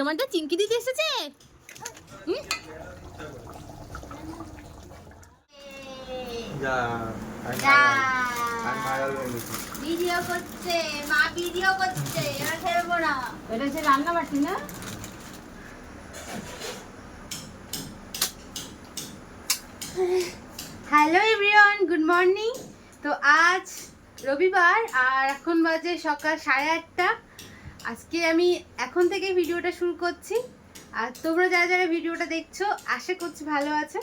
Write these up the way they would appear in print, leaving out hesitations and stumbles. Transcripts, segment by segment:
তোমারটা চিংকি দিতে এসেছে। ভিডিও করছে, মা ভিডিও করছে, এবার খেলবো না। এটা হচ্ছে রান্না বাটি না? Hello everyone, good morning. তো আজ রবিবার আর এখন বাজে সকাল 8:30। আজকে আমি এখন থেকে ভিডিওটা শুরু করছি। আর তোমরা যারা যারা ভিডিওটা দেখছো আশা করছি ভালো আছো।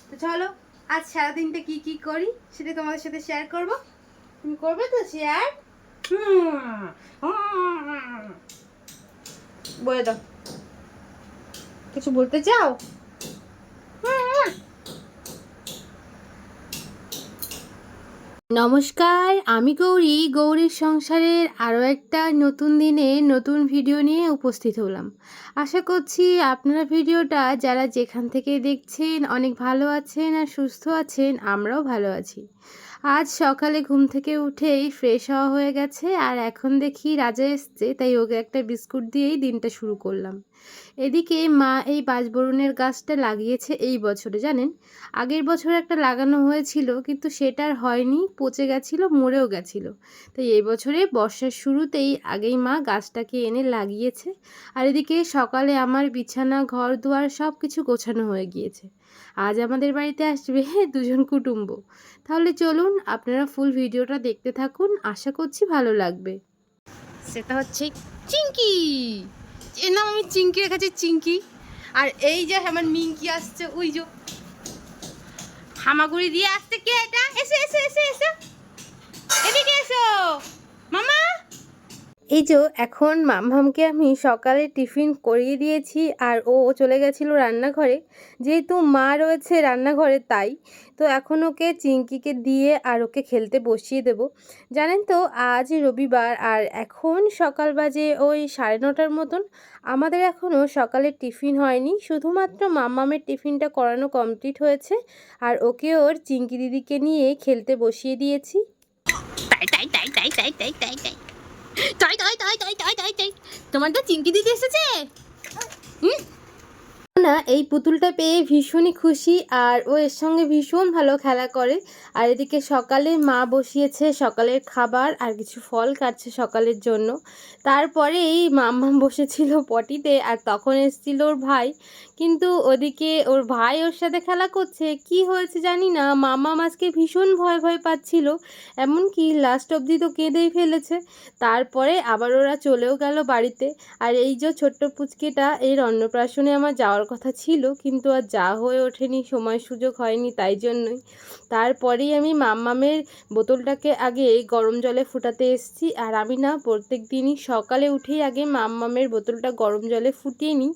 তো চলো আজ সারাদিনটা কি কি করি সেটা তোমাদের সাথে শেয়ার করব। তুমি করবে তো শেয়ার? বলে দাও, কিছু বলতে চাও? নমস্কার, আমি গৌরী। গৌরীর সংসারের আরও একটা নতুন দিনে নতুন ভিডিও নিয়ে উপস্থিত হলাম। আশা করছি আপনারা ভিডিওটা যারা যেখান থেকে দেখছেন অনেক ভালো আছেন আর সুস্থ আছেন। আমরাও ভালো আছি। আজ সকালে ঘুম থেকে উঠেই ফ্রেশ হওয়া হয়ে গেছে আর এখন দেখি রাজা এসছে, তাই ওকে একটা বিস্কুট দিয়েই দিনটা শুরু করলাম। এদিকে মা এই বাঁশবরণের গাছটা লাগিয়েছে এই বছরে, জানেন। আগের বছর একটা লাগানো হয়েছিল কিন্তু সেটা আর হয়নি, পচে গেছিলো, মরেও গেছিলো। তাই এই বছরে বর্ষার শুরুতেই আগেই মা গাছটাকে এনে লাগিয়েছে। আর এদিকে সকালে আমার বিছানা, ঘর দুয়ার সব কিছু গোছানো হয়ে গিয়েছে। আজ আমাদের বাড়িতে আসবে দুজন কুটুম্ব। তাহলে চলুন আপনারা ফুল ভিডিওটা দেখতে থাকুন, আশা করছি ভালো লাগবে। সেটা হচ্ছে চিংকি, এর নাম আমি চিংকি রেখেছি, চিংকি। আর এই যে আমার মিঙ্কি আসছে, ওই যে হামাগুড়ি দিয়ে আসছে। কে এটা? এসে এসে এসে এসে এদিকে এসো মামা। এই যে এখন মামহামকে আমি সকালে টিফিন করিয়ে দিয়েছি আর ও চলে গেছিলো রান্নাঘরে। যেহেতু মা রয়েছে রান্নাঘরে তাই তো এখন ওকে চিংকিকে দিয়ে আর ওকে খেলতে বসিয়ে দেব। জানেন তো আজ রবিবার আর এখন সকাল বাজে ওই 9:30 মতন। আমাদের এখনও সকালে টিফিন হয়নি, শুধুমাত্র মাম্মামের টিফিনটা করানো কমপ্লিট হয়েছে আর ওকে ওর চিংকি দিদিকে নিয়ে খেলতে বসিয়ে দিয়েছি। তাই তাই তাই তাই তাই তাই তাই তাই তাই তাই তাই তাই তাই তাই তাই তোমারটা চিংকি দিতে এসেছে না। এই পুতুলটা পেয়ে ভীষণই খুশি আর ও এর সঙ্গে ভীষণ ভালো খেলা করে। আর এদিকে সকালে মা বসিয়েছে সকালের খাবার আর কিছু ফল কাটছে সকালের জন্য। তারপরে এই মাম্মাম বসেছিল পটিতে আর তখন এসেছিল ওর ভাই, কিন্তু ওদিকে ওর ভাই ওর সাথে খেলা করছে। কি হয়েছে জানি না, মাম্মাম আজকে ভীষণ ভয় ভয় পাচ্ছিল, এমনকি লাস্ট অবধি তো কেঁদেই ফেলেছে। তারপরে আবার ওরা চলেও গেল বাড়িতে। আর এই যে ছোট্ট পুচকেটা, এর অন্নপ্রাশনে আমার যাওয়ার কথা ছিল কিন্তু আর যাওয়া হয়ে ওঠেনি, সময় সুযোগ হয়নি, তাই জন্যই। তারপরেই আমি মাম্মামের বোতলটাকে আগে গরম জলে ফুটাতে এসেছি। আর আমি না প্রত্যেক দিনই সকালে উঠেই আগে মাম্মামের বোতলটা গরম জলে ফুটিয়ে নিই।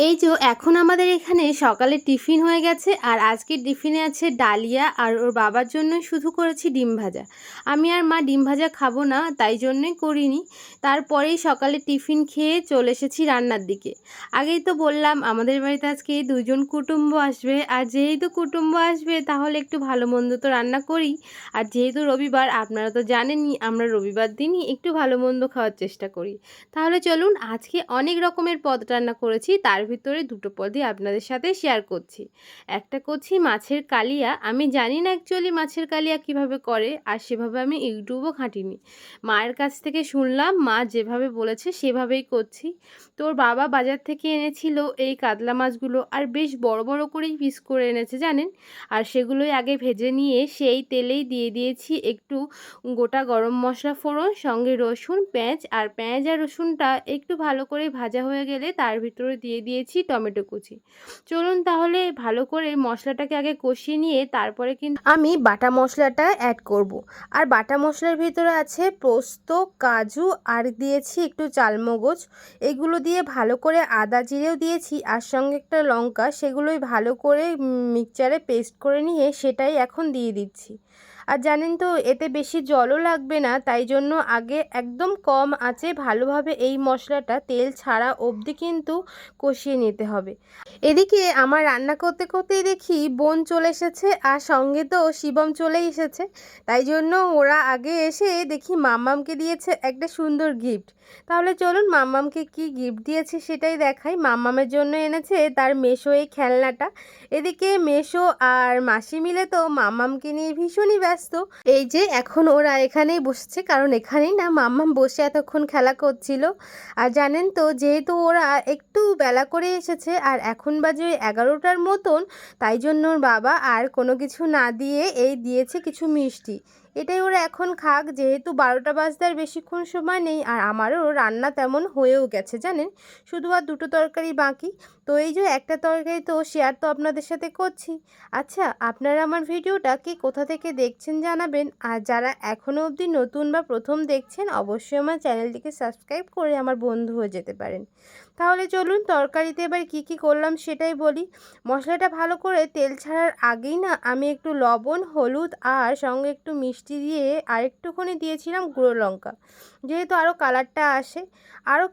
এই যে এখন আমাদের এখানে সকালে টিফিন হয়ে গেছে আর আজকের টিফিনে আছে ডালিয়া আর ওর বাবার জন্য শুধু করেছি ডিম ভাজা। আমি আর মা ডিম ভাজা খাবো না, তাই জন্যই করিনি। তারপরেই সকালে টিফিন খেয়ে চলে এসেছি রান্নার দিকে। আগেই তো বললাম আমাদের বাড়িতে আজকে 2জন কুটুম্ব আসবে, আর যেহেতু কুটুম্ব আসবে তাহলে একটু ভালো মন্দ তো রান্না করি। আর যেহেতু রবিবার, আপনারা তো জানেনই আমরা রবিবার দিনই একটু ভালো মন্দ খাওয়ার চেষ্টা করি। তাহলে চলুন আজকে অনেক রকমের পদ রান্না করেছি, তার ভিতরে 2টো পদই আপনাদের সাথে শেয়ার করছি। একটা করছি মাছের কালিয়া। আমি জানি না অ্যাকচুয়ালি মাছের কালিয়া কিভাবে করে, আর সেভাবে আমি ইউটিউবও ঘাঁটিনি। মায়ের কাছ থেকে শুনলাম, মা যেভাবে বলেছে সেভাবেই করছি। তোর বাবা বাজার থেকে এনেছিল এই কাতলা মাছগুলো আর বেশ বড় বড় করেই পিস করে এনেছে জানেন। আর সেগুলোই আগে ভেজে নিয়ে সেই তেলেই দিয়ে দিয়েছি একটু গোটা গরম মশলা ফোড়ন, সঙ্গে রসুন, পেঁয়াজ। আর পেঁয়াজ আর রসুনটা একটু ভালো করে ভাজা হয়ে গেলে তার ভিতরে দিয়ে দিয়েছি টমেটো কুচি। চলুন তাহলে ভালো করে মশলাটাকে আগে কষিয়ে নিয়ে তারপরে কিন্তু আমি বাটা মশলাটা অ্যাড করব। আর বাটা মশলার ভিতরে আছে পোস্ত, কাজু আর দিয়েছি একটু চালমগজ। এগুলো দিয়ে ভালো করে আদা জিরেও দিয়েছি আর সঙ্গে একটা লঙ্কা, সেগুলোই ভালো করে মিক্সচারে পেস্ট করে নিয়ে সেটাই এখন দিয়ে দিচ্ছি। আর জানেন তো এতে বেশি জলও লাগবে না, তাই জন্য আগে একদম কম আঁচে ভালোভাবে এই মশলাটা তেল ছাড়া অবধি কিন্তু কষিয়ে নিতে হবে। এদিকে আমার রান্না করতে করতেই দেখি বোন চলে এসেছে, আর সঙ্গে তো শিবম চলেই এসেছে। তাই জন্য ওরা আগে এসে দেখি মাম্মামকে দিয়েছে একটা সুন্দর গিফট। তাহলে চলুন মাম্মামকে কি গিফট দিয়েছে সেটাই দেখাই। মাম্মামের জন্য এনেছে তার মেশো এই খেলনাটা। এদিকে মেশো আর মাসি মিলে তো মাম্মামকে নিয়ে ভীষণই ব্যস্ত। এই যে এখন ওরা এখানেই বসেছে, কারণ এখানেই না মাম্মাম বসে এতক্ষণ খেলা করছিল। আর জানেন তো যেহেতু ওরা একটু বেলা করে এসেছে আর এখন বাজে 11টার মতন, তাই জন্য ওর বাবা আর কোনো কিছু না দিয়ে এই দিয়েছে কিছু মিষ্টি। এটাই ওরা এখন খাক, যেহেতু 12টা বাজতে আর বেশিক্ষণ সময় নেই। আর আমারও রান্না তেমন হয়েও গেছে জানেন, শুধু আর দুটো তরকারি বাকি। তো এই যে একটা তরকারি তো শেয়ার তো আপনাদের সাথে করছি। আচ্ছা, আপনারা আমার ভিডিওটা কি কোথা থেকে দেখছেন জানাবেন। আর যারা এখনও অবধি নতুন বা প্রথম দেখছেন, অবশ্যই আমার চ্যানেলটিকে সাবস্ক্রাইব করে আমার বন্ধু হয়ে যেতে পারেন। তাহলে চলুন তরকারিতে এবার কি কি করলাম সেটাই বলি। মশলাটা ভালো করে তেল ছাড়ার আগেই না আমি একটু লবণ, হলুদ আর সঙ্গে একটু মিষ্টি দিয়ে আর একটুখানি দিয়েছিলাম গুঁড়ো লঙ্কা, যেহেতু আরও কালারটা আসে। আরও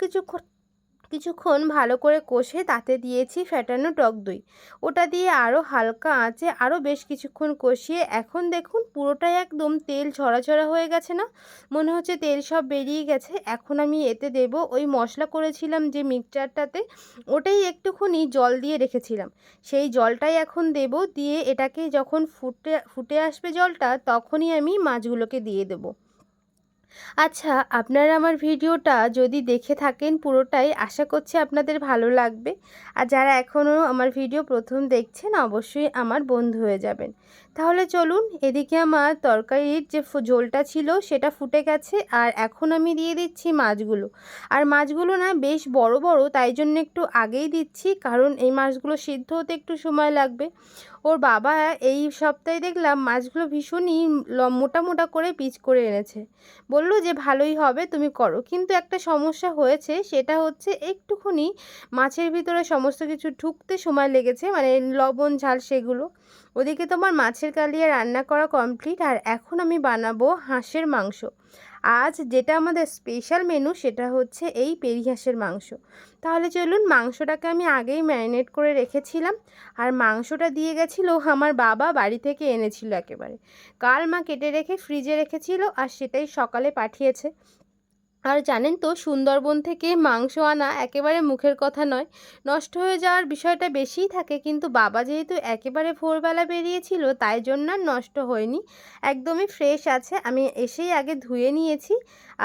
কিছুক্ষণ ভালো করে কষে তাতে দিয়েছি ফ্যাটানো টক দই। ওটা দিয়ে আরও হালকা আঁচে আরও বেশ কিছুক্ষণ কষিয়ে এখন দেখুন পুরোটাই একদম তেল ছড়া হয়ে গেছে না, মনে হচ্ছে তেল সব বেরিয়ে গেছে। এখন আমি এতে দেব ওই মশলা করেছিলাম যে মিক্সচারটাতে, ওটাই একটুখানি জল দিয়ে রেখেছিলাম, সেই জলটাই এখন দেব। দিয়ে এটাকে যখন ফুটে আসবে জলটা, তখনই আমি মাছগুলোকে দিয়ে দেবো। আচ্ছা, আপনারা আমার ভিডিওটা যদি দেখে থাকেন পুরোটাই, আশা করছি আপনাদের ভালো লাগবে। আর যারা এখনও আমার ভিডিও প্রথম দেখছেন, অবশ্যই আমার বন্ধু হয়ে যাবেন। তাহলে চলুন, এদিকে আমার তরকারির যে ঝোলটা ছিল সেটা ফুটে গেছে, আর এখন আমি দিয়ে দিচ্ছি মাছগুলো। আর মাছগুলো না বেশ বড় বড়, তাই জন্য একটু আগেই দিচ্ছি, কারণ এই মাছগুলো সিদ্ধ হতে একটু সময় লাগবে। ওর বাবা এই সপ্তাহে দেখলাম মাছগুলো ভীষণই মোটা মোটা করে পিস করে এনেছে। বলল যে ভালোই হবে, তুমি করো। কিন্তু একটা সমস্যা হয়েছে, সেটা হচ্ছে একটুখানি মাছের ভিতরে সমস্ত কিছু ঢুকতে সময় লেগেছে, মানে লবণ ঝাল সেগুলো। ওদিকে তোমার মাছের কালিয়া রান্না করা কমপ্লিট, আর এখন আমি বানাবো হাঁসের মাংস। আজ যেটা আমাদের স্পেশাল মেনু সেটা হচ্ছে এই পেরি হাঁসের মাংস। তাহলে চলুন, মাংসটাকে আমি আগেই ম্যারিনেট করে রেখেছিলাম। আর মাংসটা দিয়ে গেছিলো আমার বাবা, বাড়ি থেকে এনেছিল একেবারে। কাল মা কেটে রেখে ফ্রিজে রেখেছিল, আর সেটাই সকালে পাঠিয়েছে। আর জানেন তো সুন্দরবন থেকে মাংস আনা একেবারে মুখের কথা নয়, নষ্ট হয়ে যাওয়ার বিষয়টা বেশিই থাকে। কিন্তু বাবা যেহেতু একেবারে ভোরবেলা বেরিয়েছিল, তাই জন্য আর নষ্ট হয়নি, একদমই ফ্রেশ আছে। আমি এসেই আগে ধুয়ে নিয়েছি।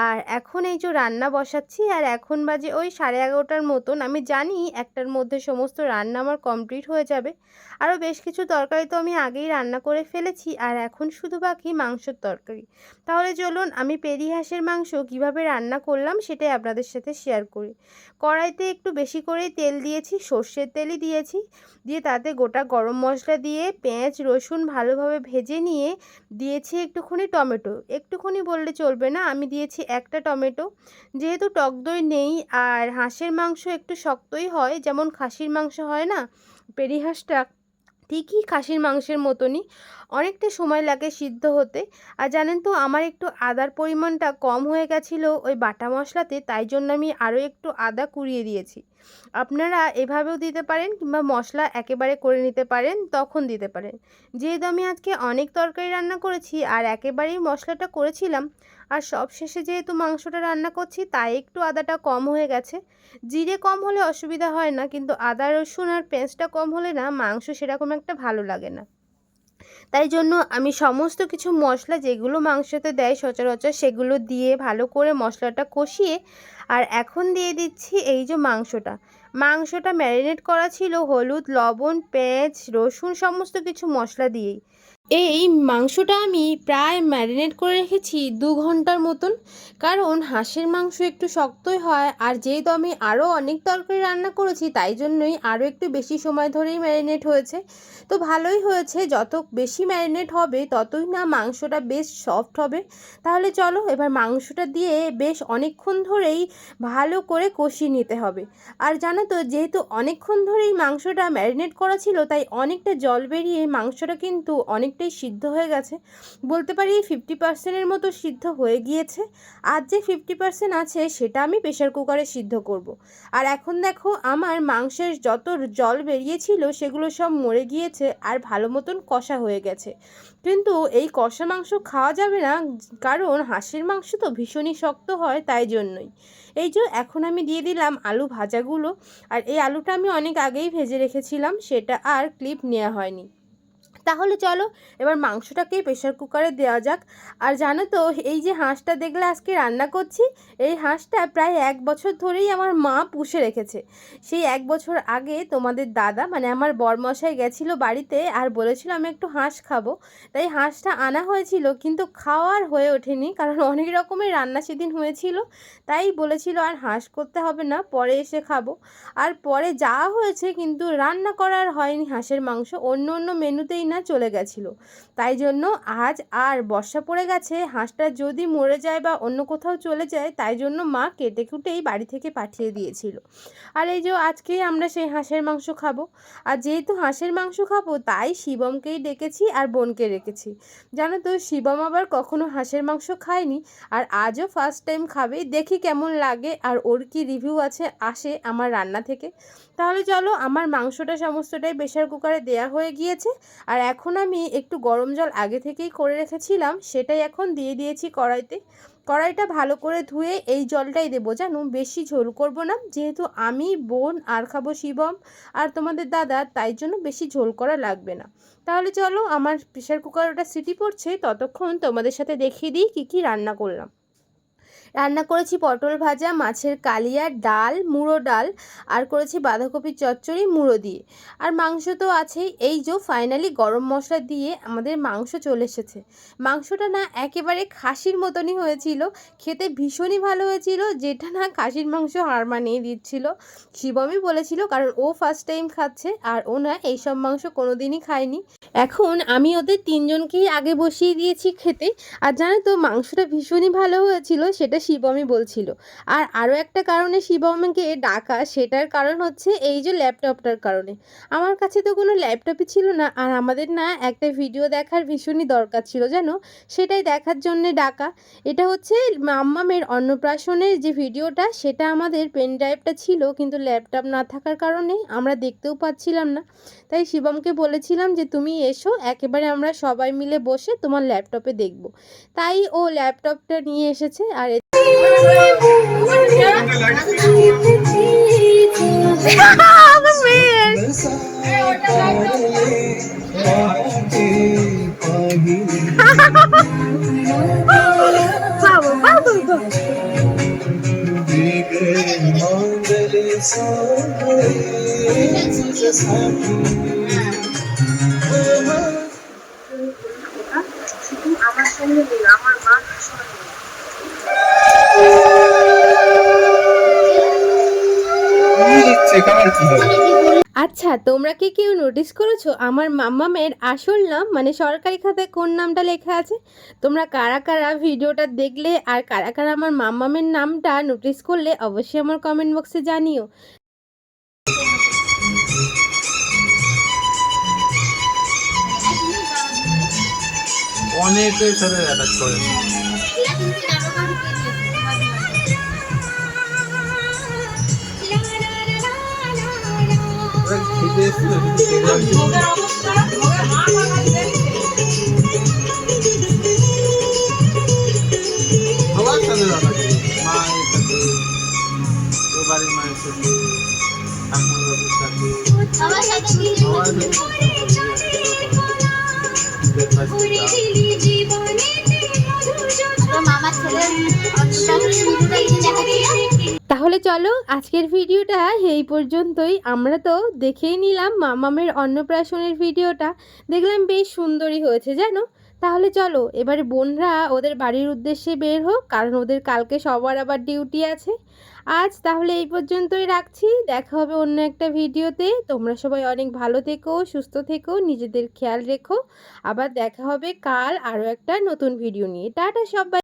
আর এখন এই যে রান্না বসাচ্ছি, আর এখন বাজে ওই 11:30টার মতন। আমি জানি একটার মধ্যে সমস্ত রান্না আমার কমপ্লিট হয়ে যাবে। আরও বেশ কিছু তরকারি তো আমি আগেই রান্না করে ফেলেছি, আর এখন শুধু বাকি মাংসের তরকারি। তাহলে চলুন আমি পেরি হাঁসের মাংস কীভাবে রান্না করলাম সেটাই আপনাদের সাথে শেয়ার করি। কড়াইতে একটু বেশি করেই তেল দিয়েছি, সর্ষের তেলই দিয়েছি। দিয়ে তাতে গোটা গরম মশলা দিয়ে পেঁয়াজ রসুন ভালোভাবে ভেজে নিয়ে দিয়েছি একটুখানি টমেটো। একটুখানি বললে চলবে না, আমি দিয়েছি একটা টমেটো। যেহেতু টক দই নেই আর হাঁসের মাংস একটু শক্তই হয়, যেমন খাসির মাংস হয় না, পেরি হাঁসটা ঠিকই খাসির মাংসের মতনই, অনেকটা সময় লাগে সিদ্ধ হতে। আর জানেন তো আমার একটু আদার পরিমাণটা কম হয়ে গেছিলো ওই বাটা মশলাতে, তাই জন্য আমি আরও একটু আদা কুড়িয়ে দিয়েছি। আপনারা এভাবেও দিতে পারেন, কিংবা মশলা একেবারে করে নিতে পারেন, তখন দিতে পারেন। যেহেতু আমি আজকে অনেক তরকারি রান্না করেছি আর একেবারেই মশলাটা করেছিলাম, আর সব শেষে যেহেতু মাংসটা রান্না করছি, তাই একটু আদাটা কম হয়ে গেছে। জিরে কম হলে অসুবিধা হয় না, কিন্তু আদা রসুন আর পেঁয়াজটা কম হলে না মাংস সেরকম একটা ভালো লাগে না। তাই জন্য আমি সমস্ত কিছু মশলা যেগুলো মাংসতে দেয় সচরাচর, সেগুলো দিয়ে ভালো করে মশলাটা কষিয়ে, আর এখন দিয়ে দিচ্ছি এই যে মাংসটা ম্যারিনেট করা ছিল হলুদ, লবণ, পেঁয়াজ, রসুন সমস্ত কিছু মশলা দিয়েই। এই মাংসটা আমি প্রায় ম্যারিনেট করে রেখেছি 2 ঘন্টার মতন, কারণ হাঁসের মাংস একটু শক্তই হয়। আর যেহেতু আমি আরও অনেক তরকারি রান্না করেছি, তাই জন্যই আরও একটু বেশি সময় ধরেই ম্যারিনেট হয়েছে। তো ভালোই হয়েছে, যত বেশি ম্যারিনেট হবে ততই না মাংসটা বেশ সফট হবে। তাহলে চলো এবার মাংসটা দিয়ে বেশ অনেকক্ষণ ধরেই ভালো করে কষিয়ে নিতে হবে। আর জানো তো যেহেতু অনেকক্ষণ ধরেই মাংসটা ম্যারিনেট করা ছিল, তাই অনেকটা জল বেরিয়ে মাংসটা কিন্তু অনেকটা অনেকটাই সিদ্ধ হয়ে গেছে, বলতে পারি 50%-এর মতো সিদ্ধ হয়ে গিয়েছে। আর যে 50% আছে সেটা আমি প্রেশার কুকারে সিদ্ধ করব। আর এখন দেখো আমার মাংসের যত জল বেরিয়েছিল সেগুলো সব মরে গিয়েছে আর ভালো মতন কষা হয়ে গেছে। কিন্তু এই কষা মাংস খাওয়া যাবে না, কারণ হাঁসের মাংস তো ভীষণই শক্ত হয়, তাই জন্যই। এই যে এখন আমি দিয়ে দিলাম আলু ভাজাগুলো। আর এই আলুটা আমি অনেক আগেই ভেজে রেখেছিলাম, সেটা আর ক্লিপ নেওয়া হয়নি। তাহলে চলো এবার মাংসটাকে প্রেশার কুকারে দেওয়া যাক। আর জানো তো, এই যে হাঁসটা দেখলে আজকে রান্না করছি, এই হাঁসটা প্রায় 1 বছর ধরেই আমার মা পুষে রেখেছে। সেই 1 বছর আগে তোমাদের দাদা মানে আমার বরমশাই গেছিলো বাড়িতে আর বলেছিল আমি একটু হাঁস খাবো, তাই হাঁসটা আনা হয়েছিল, কিন্তু খাওয়ার হয়ে ওঠেনি, কারণ অনেক রকমের রান্না সেদিন হয়েছিল। তাই বলেছিল আর হাঁস করতে হবে না, পরে এসে খাবো। আর পরে যাওয়া হয়েছে, কিন্তু রান্না করার হয়নি হাঁসের মাংস, অন্য অন্য মেনুতেই না চলে গেছিলো। তাই জন্য আজ আর বর্ষা পড়ে গেছে, হাঁসটা যদি মরে যায় বা অন্য কোথাও চলে যায়, তাই জন্য মা কেটে কুটেই বাড়ি থেকে পাঠিয়ে দিয়েছিল। আর এই যে আজকেই আমরা সেই হাঁসের মাংস খাবো। আর যেহেতু হাঁসের মাংস খাবো, তাই শিবমকেই ডেকেছি আর বোনকে রেখেছি। জানো তো, শিবম আবার কখনো হাঁসের মাংস খায়নি, আর আজও ফার্স্ট টাইম খাবে। দেখি কেমন লাগে আর ওর কি রিভিউ আসে আমার রান্না থেকে। তাহলে চলো, আমার মাংসটা সমস্তটাই প্রেশার কুকারে দেয়া হয়ে গিয়েছে। আর এখন আমি একটু গরম জল আগে থেকেই করে রেখেছিলাম, সেটাই এখন দিয়ে দিয়েছি কড়াইতে। কড়াইটা ভালো করে ধুয়ে এই জলটাই দেবো, জানো, বেশি ঝোল করব না, যেহেতু আমি, বোন আর খাবো শিবম আর তোমাদের দাদা, তাই জন্য বেশি ঝোল করা লাগবে না। তাহলে চলো, আমার প্রেশার কুকার ওটা সিটি পড়ছে, ততক্ষণ তোমাদের সাথে দেখিয়ে দিই কী কী রান্না করলাম। রান্না করেছি পটল ভাজা, মাছের কালিয়া, ডাল, মুড়ো ডাল, আর করেছি বাঁধাকপির চচ্চড়ি মুড়ো দিয়ে। আর মাংস তো আছেই। এই যে ফাইনালি গরম মশলা দিয়ে আমাদের মাংস চলে এসেছে। মাংসটা না একেবারে খাসির মতনই হয়েছিল, খেতে ভীষণই ভালো হয়েছিল, যেটা না খাসির মাংস হার মানিয়ে দিচ্ছিল। শিবমই বলেছিল, কারণ ও ফার্স্ট টাইম খাচ্ছে আর ও না এইসব মাংস কোনোদিনই খায়নি। এখন আমি ওদের তিনজনকেই আগে বসিয়ে দিয়েছি খেতে। আর জানো তো, মাংসটা ভীষণই ভালো হয়েছিল, সেটা শিবমই বলছিল। আর আরও একটা কারণে শিবমকে ডাকা, সেটার কারণ হচ্ছে এই যে ল্যাপটপটার কারণে। আমার কাছে তো কোনো ল্যাপটপই ছিল না, আর আমাদের না একটা ভিডিও দেখার ভীষণই দরকার ছিল, জানো, সেটাই দেখার জন্যে ডাকা। এটা হচ্ছে মাম্মামের অন্নপ্রাশনের যে ভিডিওটা, সেটা আমাদের পেন ড্রাইভটা ছিল, কিন্তু ল্যাপটপ না থাকার কারণে আমরা দেখতেও পাচ্ছিলাম না। তাই শিবমকে বলেছিলাম যে তুমি এসো, একেবারে আমরা সবাই মিলে বসে তোমার ল্যাপটপে দেখব। তাই ও ল্যাপটপটা নিয়ে এসেছে। আর আমার সঙ্গে আমার মা আচ্ছা, তোমরা কি কেউ নোটিস করেছো আমার মাম্মামের আসল নাম মানে সরকারি খাতায় কোন নামটা লেখা আছে? তোমরা কারা কারা ভিডিওটা দেখলে আর কারা কারা আমার মাম্মামের নামটা নোটিস করলে অবশ্যই আমার কমেন্ট বক্সে জানিও। অনেকের সাথে অ্যাটাচ করে। খেতে এসেছিল সবার সাথে দাদা, মায়ের সাথে, তোর বাড়ির মায়ের সাথে, ঠাকুমার সাথে, সবার সাথে তাহলে চলো, আজকের ভিডিওটা এই পর্যন্তই। আমরা তো দেখেই নিলাম মাম্মামের অন্নপ্রাশনের ভিডিওটা, দেখলাম বেশ সুন্দরই হয়েছে, জানো। তাহলে চলো এবারে বোনরা ওদের বাড়ির উদ্দেশ্যে বের হোক, কারণ ওদের কালকে সবার আবার ডিউটি আছে। আজ তাহলে এই পর্যন্তই রাখছি, দেখা হবে অন্য একটা ভিডিওতে। তোমরা সবাই অনেক ভালো থেকো, সুস্থ থেকো, নিজেদের খেয়াল রেখো। আবার দেখা হবে কাল আরও একটা নতুন ভিডিও নিয়ে। টাটা সবাই।